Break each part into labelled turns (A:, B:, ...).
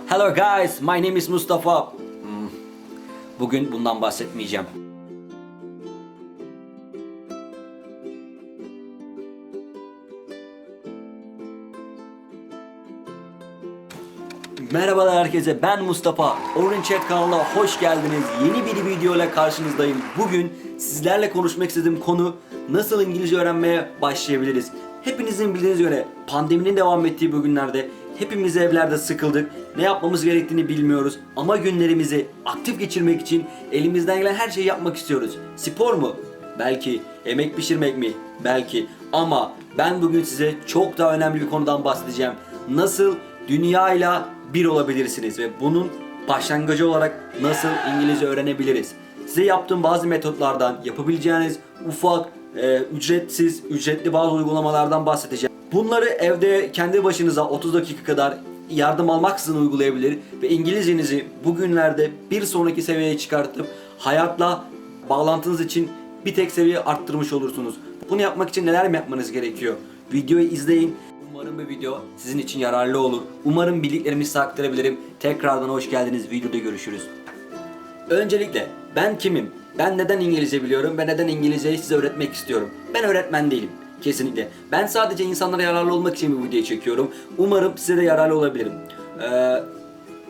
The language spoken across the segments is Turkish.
A: Hello guys, my name is Mustafa. Bugün bundan bahsetmeyeceğim. Merhabalar herkese, ben Mustafa. Orange Chat kanalına hoş geldiniz. Yeni bir video ile karşınızdayım. Bugün sizlerle konuşmak istediğim konu nasıl İngilizce öğrenmeye başlayabiliriz. Hepinizin bildiğiniz üzere pandeminin devam ettiği bu günlerde hepimiz evlerde sıkıldık. Ne yapmamız gerektiğini bilmiyoruz. Ama günlerimizi aktif geçirmek için elimizden gelen her şeyi yapmak istiyoruz. Spor mu? Belki. Yemek pişirmek mi? Belki. Ama ben bugün size çok daha önemli bir konudan bahsedeceğim. Nasıl dünyayla bir olabilirsiniz ve bunun başlangıcı olarak nasıl İngilizce öğrenebiliriz? Size yaptığım bazı metotlardan, yapabileceğiniz ufak, ücretsiz, ücretli bazı uygulamalardan bahsedeceğim. Bunları evde kendi başınıza 30 dakika kadar yardım almaksızın uygulayabilir ve İngilizcenizi bugünlerde bir sonraki seviyeye çıkartıp hayatla bağlantınız için bir tek seviye arttırmış olursunuz. Bunu yapmak için neler mi yapmanız gerekiyor? Videoyu izleyin. Umarım bu video sizin için yararlı olur. Umarım bildiklerimi size aktarabilirim. Tekrardan hoş geldiniz. Videoda görüşürüz. Öncelikle ben kimim? Ben neden İngilizce biliyorum ve neden İngilizceyi size öğretmek istiyorum? Ben öğretmen değilim. Kesinlikle. Ben sadece insanlara yararlı olmak için bu videoyu çekiyorum. Umarım size de yararlı olabilirim.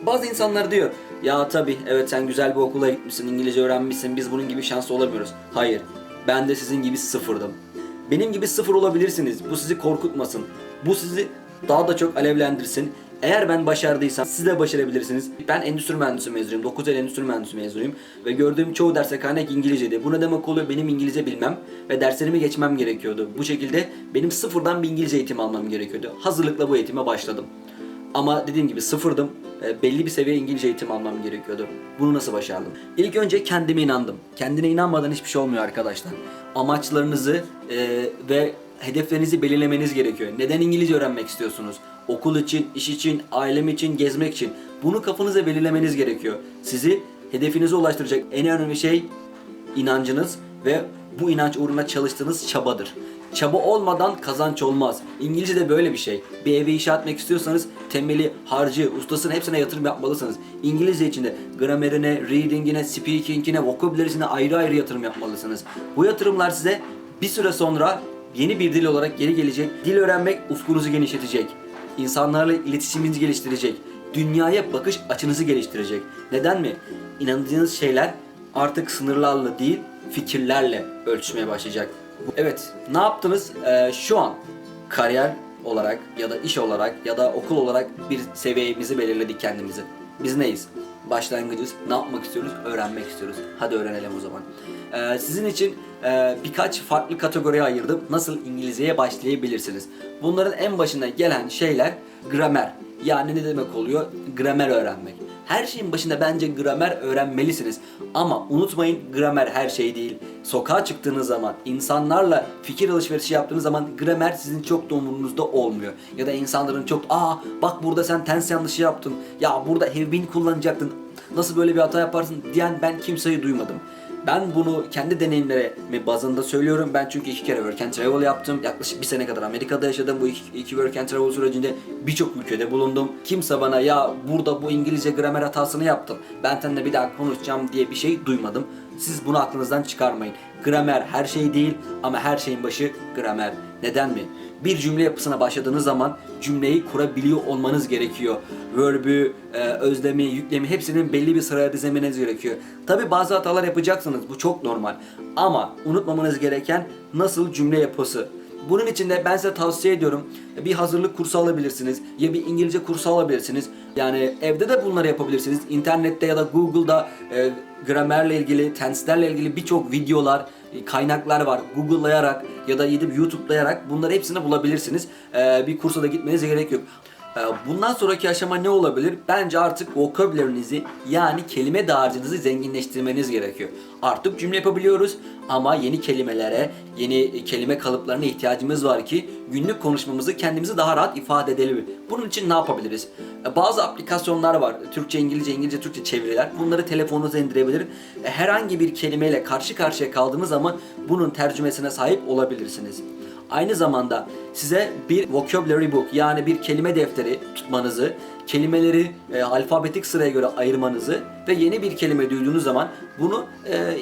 A: Bazı insanlar diyor, ya tabi evet sen güzel bir okula gitmişsin, İngilizce öğrenmişsin, biz bunun gibi şanslı olamıyoruz. Hayır, ben de sizin gibi sıfırdım. Benim gibi sıfır olabilirsiniz. Bu sizi korkutmasın. Bu sizi daha da çok alevlendirsin. Eğer ben başardıysam siz de başarabilirsiniz. Ben endüstri mühendisi mezunuyum. 9 Eylül endüstri mühendisi mezunuyum. Ve gördüğüm çoğu ders kaynak İngilizceydi. Bu ne demek oluyor? Benim İngilizce bilmem ve derslerimi geçmem gerekiyordu. Bu şekilde benim sıfırdan bir İngilizce eğitim almam gerekiyordu. Hazırlıkla bu eğitime başladım. Ama dediğim gibi sıfırdım. Belli bir seviye İngilizce eğitim almam gerekiyordu. Bunu nasıl başardım? İlk önce kendime inandım. Kendine inanmadan hiçbir şey olmuyor arkadaşlar. Amaçlarınızı ve hedeflerinizi belirlemeniz gerekiyor. Neden İngilizce öğrenmek istiyorsunuz? Okul için, iş için, ailem için, gezmek için. Bunu kafanıza belirlemeniz gerekiyor. Sizi hedefinize ulaştıracak en önemli şey inancınız ve bu inanç uğruna çalıştığınız çabadır. Çaba olmadan kazanç olmaz. İngilizce de böyle bir şey. Bir evi inşa etmek istiyorsanız temeli, harcı, ustasına hepsine yatırım yapmalısınız. İngilizce için de gramerine, readingine, speakingine, vocabulary'sine ayrı ayrı yatırım yapmalısınız. Bu yatırımlar size bir süre sonra yeni bir dil olarak geri gelecek. Dil öğrenmek ufkunuzu genişletecek. İnsanlarla iletişiminizi geliştirecek. Dünyaya bakış açınızı geliştirecek. Neden mi? İnandığınız şeyler artık sınırlarla değil, fikirlerle ölçmeye başlayacak. Evet, ne yaptınız? Şu an kariyer olarak ya da iş olarak ya da okul olarak bir seviyemizi belirledik kendimizi. Biz neyiz? Başlangıcız. Ne yapmak istiyoruz? Öğrenmek istiyoruz. Hadi öğrenelim o zaman. Sizin için birkaç farklı kategoriye ayırdım. Nasıl İngilizceye başlayabilirsiniz? Bunların en başına gelen şeyler gramer. Yani ne demek oluyor? Gramer öğrenmek. Her şeyin başında bence gramer öğrenmelisiniz. Ama unutmayın, gramer her şey değil. Sokağa çıktığınız zaman, insanlarla fikir alışverişi yaptığınız zaman gramer sizin çok da umurunuzda olmuyor. Ya da insanların çok, bak burada sen tense yanlışı yaptın, ya burada have been kullanacaktın, nasıl böyle bir hata yaparsın diyen ben kimseyi duymadım. Ben bunu kendi deneyimlerimi bazında söylüyorum. Ben çünkü 2 kere work and travel yaptım. Yaklaşık 1 sene kadar Amerika'da yaşadım. Bu iki work and travel sürecinde birçok ülkede bulundum. Kimse bana ya burada bu İngilizce gramer hatasını yaptım, ben seninle bir daha konuşacağım diye bir şey duymadım. Siz bunu aklınızdan çıkarmayın. Gramer her şey değil ama her şeyin başı gramer. Neden mi? Bir cümle yapısına başladığınız zaman cümleyi kurabiliyor olmanız gerekiyor. Verb'ü, özlemi, yüklemi hepsinin belli bir sıraya dizemeniz gerekiyor. Tabi bazı hatalar yapacaksınız, bu çok normal. Ama unutmamanız gereken nasıl cümle yapısı. Bunun için de ben size tavsiye ediyorum, bir hazırlık kursu alabilirsiniz ya bir İngilizce kursu alabilirsiniz. Yani evde de bunları yapabilirsiniz. İnternette ya da Google'da gramerle ilgili, tense'lerle ilgili birçok videolar, kaynaklar var. Google'layarak ya da gidip YouTube'layarak bunları hepsini bulabilirsiniz. Bir kursa da gitmenize gerek yok. Bundan sonraki aşama ne olabilir? Bence artık vocabulary'nizi, yani kelime dağarcığınızı zenginleştirmeniz gerekiyor. Artık cümle yapabiliyoruz ama yeni kelimelere, yeni kelime kalıplarına ihtiyacımız var ki günlük konuşmamızı kendimizi daha rahat ifade edelim. Bunun için ne yapabiliriz? Bazı aplikasyonlar var. Türkçe, İngilizce, İngilizce, Türkçe çeviriler. Bunları telefonunuza indirebilir. Herhangi bir kelimeyle karşı karşıya kaldığınız zaman bunun tercümesine sahip olabilirsiniz. Aynı zamanda size bir vocabulary book yani bir kelime defteri tutmanızı, kelimeleri alfabetik sıraya göre ayırmanızı ve yeni bir kelime duyduğunuz zaman bunu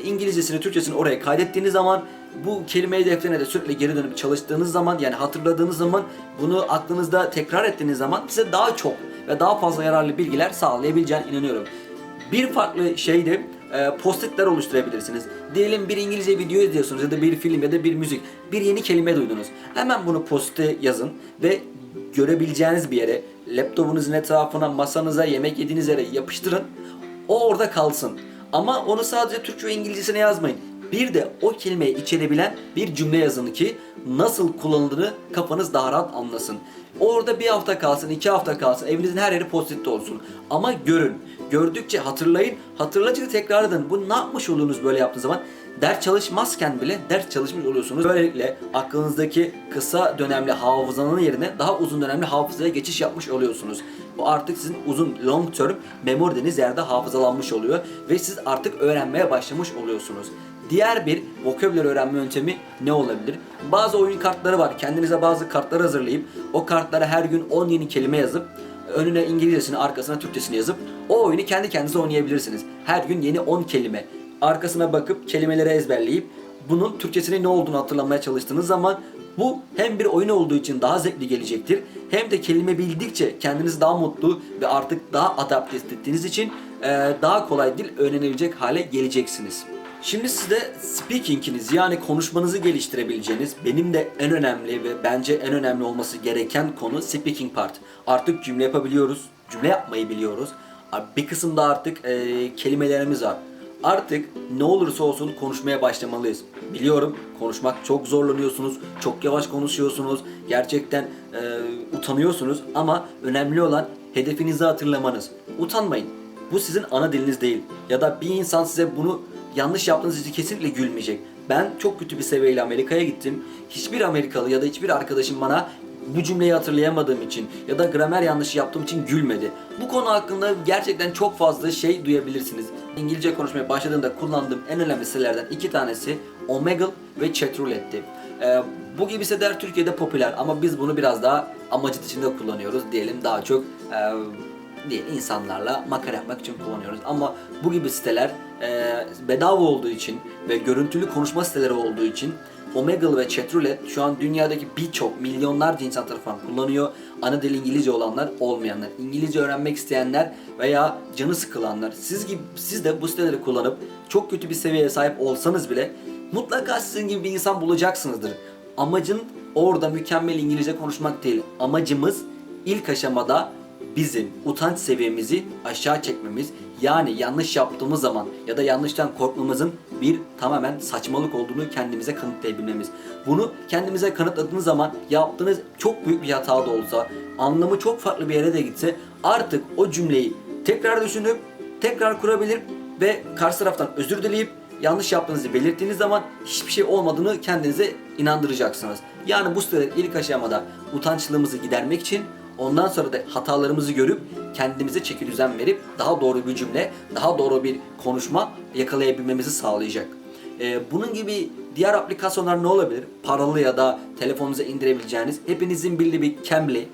A: İngilizcesini, Türkçesini oraya kaydettiğiniz zaman bu kelime defterine de sürekli geri dönüp çalıştığınız zaman, yani hatırladığınız zaman, bunu aklınızda tekrar ettiğiniz zaman size daha çok ve daha fazla yararlı bilgiler sağlayabileceğine inanıyorum. Bir farklı şey de post-itler oluşturabilirsiniz. Diyelim bir İngilizce video izliyorsunuz ya da bir film ya da bir müzik. Bir yeni kelime duydunuz. Hemen bunu post-it'e yazın ve görebileceğiniz bir yere, laptopunuzun etrafına, masanıza, yemek yediğiniz yere yapıştırın. O orada kalsın. Ama onu sadece Türkçe ve İngilizcesine yazmayın. Bir de o kelimeyi içerebilen bir cümle yazın ki nasıl kullanıldığını kafanız daha rahat anlasın. Orada bir hafta kalsın, 2 hafta kalsın, evinizin her yeri post-it olsun. Ama görün. Gördükçe hatırlayın, hatırladıkça tekrar edin. Bu ne yapmış oluyorsunuz böyle yaptığınız zaman? Ders çalışmazken bile ders çalışmış oluyorsunuz. Böylelikle aklınızdaki kısa dönemli hafızanın yerine daha uzun dönemli hafızaya geçiş yapmış oluyorsunuz. Bu artık sizin uzun long term memory dediğiniz yerde hafızalanmış oluyor ve siz artık öğrenmeye başlamış oluyorsunuz. Diğer bir vocabulary öğrenme yöntemi ne olabilir? Bazı oyun kartları var. Kendinize bazı kartlar hazırlayıp o kartlara her gün 10 yeni kelime yazıp önüne İngilizcesini, arkasına Türkçesini yazıp o oyunu kendi kendinize oynayabilirsiniz. Her gün yeni 10 kelime. Arkasına bakıp kelimeleri ezberleyip bunun Türkçesinin ne olduğunu hatırlamaya çalıştığınız zaman bu hem bir oyun olduğu için daha zevkli gelecektir, hem de kelime bildikçe kendinizi daha mutlu ve artık daha adapte ettiğiniz için daha kolay dil öğrenebilecek hale geleceksiniz. Şimdi size speaking'iniz yani konuşmanızı geliştirebileceğiniz, benim de en önemli ve bence en önemli olması gereken konu speaking part. Artık cümle yapabiliyoruz, cümle yapmayı biliyoruz. Bir kısımda artık kelimelerimiz var. Artık ne olursa olsun konuşmaya başlamalıyız. Biliyorum konuşmak çok zorlanıyorsunuz, çok yavaş konuşuyorsunuz, gerçekten utanıyorsunuz ama önemli olan hedefinizi hatırlamanız. Utanmayın. Bu sizin ana diliniz değil. Ya da bir insan size bunu yanlış yaptığınız için kesinlikle gülmeyecek. Ben çok kötü bir seviyeyle Amerika'ya gittim. Hiçbir Amerikalı ya da hiçbir arkadaşım bana bu cümleyi hatırlayamadığım için ya da gramer yanlışı yaptığım için gülmedi. Bu konu hakkında gerçekten çok fazla şey duyabilirsiniz. İngilizce konuşmaya başladığımda kullandığım en önemli sitelerden 2 tanesi Omegle ve Chatroulette'ti. Bu gibi siteler Türkiye'de popüler ama biz bunu biraz daha amacı dışında kullanıyoruz diyelim, daha çok insanlarla makara yapmak için kullanıyoruz. Ama bu gibi siteler bedava olduğu için ve görüntülü konuşma siteleri olduğu için Omegle ve Chatroulette şu an dünyadaki birçok milyonlarca insan tarafından kullanıyor. Ana dil İngilizce olanlar, olmayanlar, İngilizce öğrenmek isteyenler veya canı sıkılanlar. Siz de bu siteleri kullanıp çok kötü bir seviyeye sahip olsanız bile mutlaka sizin gibi bir insan bulacaksınızdır. Amacın orada mükemmel İngilizce konuşmak değil. Amacımız ilk aşamada bizim utanç seviyemizi aşağı çekmemiz, yani yanlış yaptığımız zaman ya da yanlıştan korkmamızın bir tamamen saçmalık olduğunu kendimize kanıtlayabilmemiz. Bunu kendimize kanıtladığınız zaman yaptığınız çok büyük bir hata da olsa, anlamı çok farklı bir yere de gitse artık o cümleyi tekrar düşünüp tekrar kurabilir ve karşı taraftan özür dileyip yanlış yaptığınızı belirttiğiniz zaman hiçbir şey olmadığını kendinize inandıracaksınız. Yani bu siteler ilk aşamada utançlığımızı gidermek için, ondan sonra da hatalarımızı görüp kendimize çekidüzen verip daha doğru bir cümle, daha doğru bir konuşma yakalayabilmemizi sağlayacak. Bunun gibi diğer aplikasyonlar ne olabilir? Paralı ya da telefonunuza indirebileceğiniz, hepinizin bildiği bir Cambly,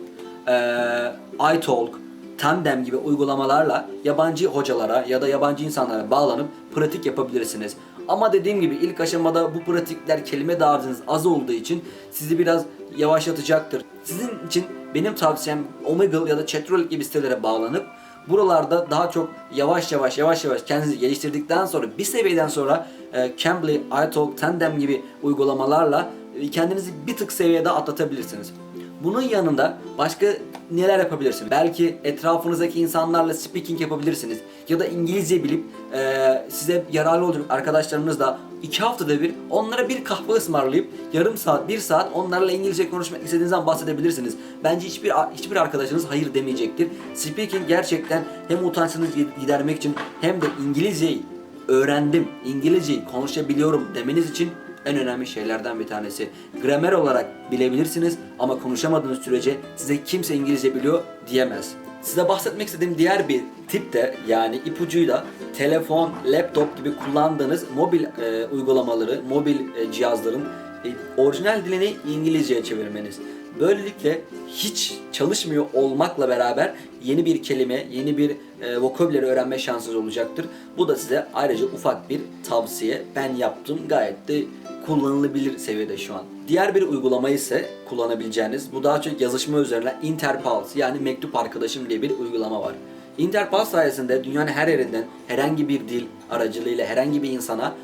A: iTalk, Tandem gibi uygulamalarla yabancı hocalara ya da yabancı insanlara bağlanıp pratik yapabilirsiniz. Ama dediğim gibi ilk aşamada bu pratikler, kelime dağarcığınız az olduğu için sizi biraz yavaşlatacaktır. Sizin için benim tavsiyem Omegle ya da Chatroulette gibi sitelere bağlanıp buralarda daha çok yavaş yavaş kendinizi geliştirdikten sonra bir seviyeden sonra Cambly, iTalk, Tandem gibi uygulamalarla kendinizi bir tık seviyede atlatabilirsiniz. Bunun yanında başka neler yapabilirsiniz? Belki etrafınızdaki insanlarla speaking yapabilirsiniz. Ya da İngilizce bilip size yararlı olacak arkadaşlarınızla 2 haftada bir onlara bir kahve ısmarlayıp yarım saat, 1 saat onlarla İngilizce konuşmak istediğinizden bahsedebilirsiniz. Bence hiçbir arkadaşınız hayır demeyecektir. Speaking gerçekten hem utançınızı gidermek için hem de İngilizceyi öğrendim, İngilizceyi konuşabiliyorum demeniz için en önemli şeylerden bir tanesi. Gramer olarak bilebilirsiniz ama konuşamadığınız sürece size kimse İngilizce biliyor diyemez. Size bahsetmek istediğim diğer bir tip de, yani ipucuyla telefon, laptop gibi kullandığınız mobil uygulamaları, mobil cihazların orijinal dilini İngilizceye çevirmeniz. Böylelikle hiç çalışmıyor olmakla beraber yeni bir kelime, yeni bir vokabüleri öğrenme şansınız olacaktır. Bu da size ayrıca ufak bir tavsiye. Ben yaptım, gayet de kullanılabilir seviyede şu an. Diğer bir uygulama ise kullanabileceğiniz, bu daha çok yazışma üzerine Interpulse yani mektup arkadaşım diye bir uygulama var. Interpulse sayesinde dünyanın her yerinden herhangi bir dil aracılığıyla herhangi bir insana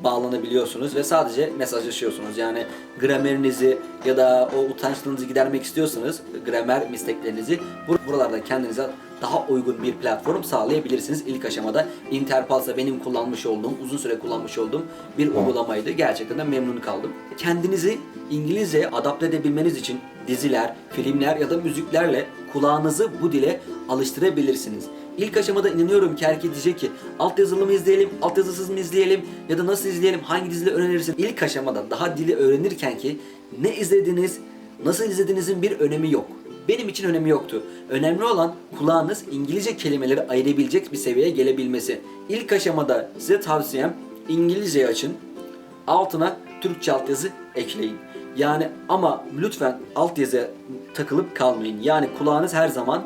A: bağlanabiliyorsunuz ve sadece mesajlaşıyorsunuz. Yani gramerinizi ya da o utançlığınızı gidermek istiyorsanız gramer misteklerinizi buralarda kendinize daha uygun bir platform sağlayabilirsiniz. İlk aşamada Interpulse benim kullanmış olduğum, uzun süre kullanmış olduğum bir uygulamaydı. Gerçekten de memnun kaldım. Kendinizi İngilizceye adapte edebilmeniz için diziler, filmler ya da müziklerle kulağınızı bu dile alıştırabilirsiniz. İlk aşamada inanıyorum ki herkes diyecek ki altyazılı mı izleyelim, altyazısız mı izleyelim ya da nasıl izleyelim, hangi diziyle öğrenirsin? İlk aşamada daha dili öğrenirken ki ne izlediniz, nasıl izlediğinizin bir önemi yok. Benim için önemi yoktu. Önemli olan kulağınız İngilizce kelimeleri ayırabilecek bir seviyeye gelebilmesi. İlk aşamada size tavsiyem İngilizceyi açın, altına Türkçe altyazı ekleyin. Yani ama lütfen altyazıya takılıp kalmayın. Yani kulağınız her zaman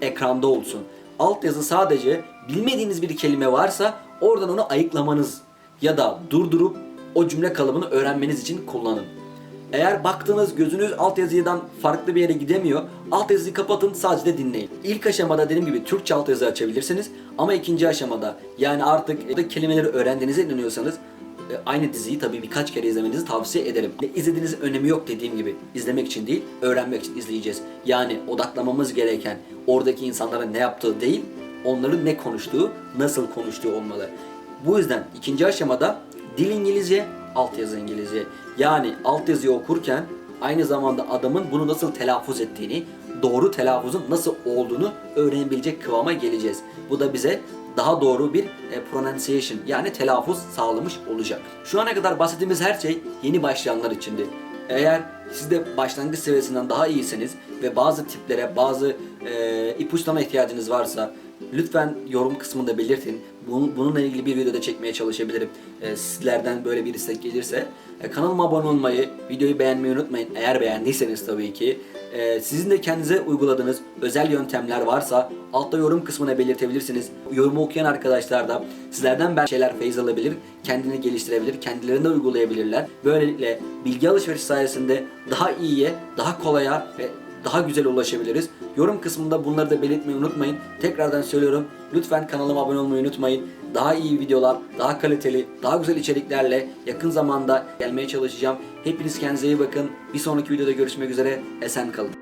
A: ekranda olsun. Altyazı sadece bilmediğiniz bir kelime varsa oradan onu ayıklamanız ya da durdurup o cümle kalıbını öğrenmeniz için kullanın. Eğer baktığınız gözünüz altyazıdan farklı bir yere gidemiyor, altyazıyı kapatın, sadece dinleyin. İlk aşamada dediğim gibi Türkçe altyazı açabilirsiniz ama ikinci aşamada yani artık kelimeleri öğrendiğinize inanıyorsanız aynı diziyi tabii birkaç kere izlemenizi tavsiye ederim. İzlediğinizin önemi yok dediğim gibi. İzlemek için değil, öğrenmek için izleyeceğiz. Yani odaklamamız gereken oradaki insanların ne yaptığı değil, onların ne konuştuğu, nasıl konuştuğu olmalı. Bu yüzden ikinci aşamada dil İngilizce, altyazı İngilizce. Yani altyazıyı okurken aynı zamanda adamın bunu nasıl telaffuz ettiğini, doğru telaffuzun nasıl olduğunu öğrenebilecek kıvama geleceğiz. Bu da bize daha doğru bir pronunciation yani telaffuz sağlamış olacak. Şu ana kadar bahsettiğimiz her şey yeni başlayanlar içindi. Eğer siz de başlangıç seviyesinden daha iyisiniz ve bazı tiplere, bazı ipuçlarına ihtiyacınız varsa lütfen yorum kısmında belirtin. Bununla ilgili bir videoda çekmeye çalışabilirim. Sizlerden böyle bir istek gelirse. Kanalıma abone olmayı, videoyu beğenmeyi unutmayın. Eğer beğendiyseniz tabii ki. Sizin de kendinize uyguladığınız özel yöntemler varsa altta yorum kısmına belirtebilirsiniz. Yorumu okuyan arkadaşlar da sizlerden şeyler feyiz alabilir, kendini geliştirebilir, kendilerinde uygulayabilirler. Böylelikle bilgi alışverişi sayesinde daha iyiye, daha kolaya ve daha güzel ulaşabiliriz. Yorum kısmında bunları da belirtmeyi unutmayın. Tekrardan söylüyorum. Lütfen kanalıma abone olmayı unutmayın. Daha iyi videolar, daha kaliteli, daha güzel içeriklerle yakın zamanda gelmeye çalışacağım. Hepiniz kendinize iyi bakın. Bir sonraki videoda görüşmek üzere. Esen kalın.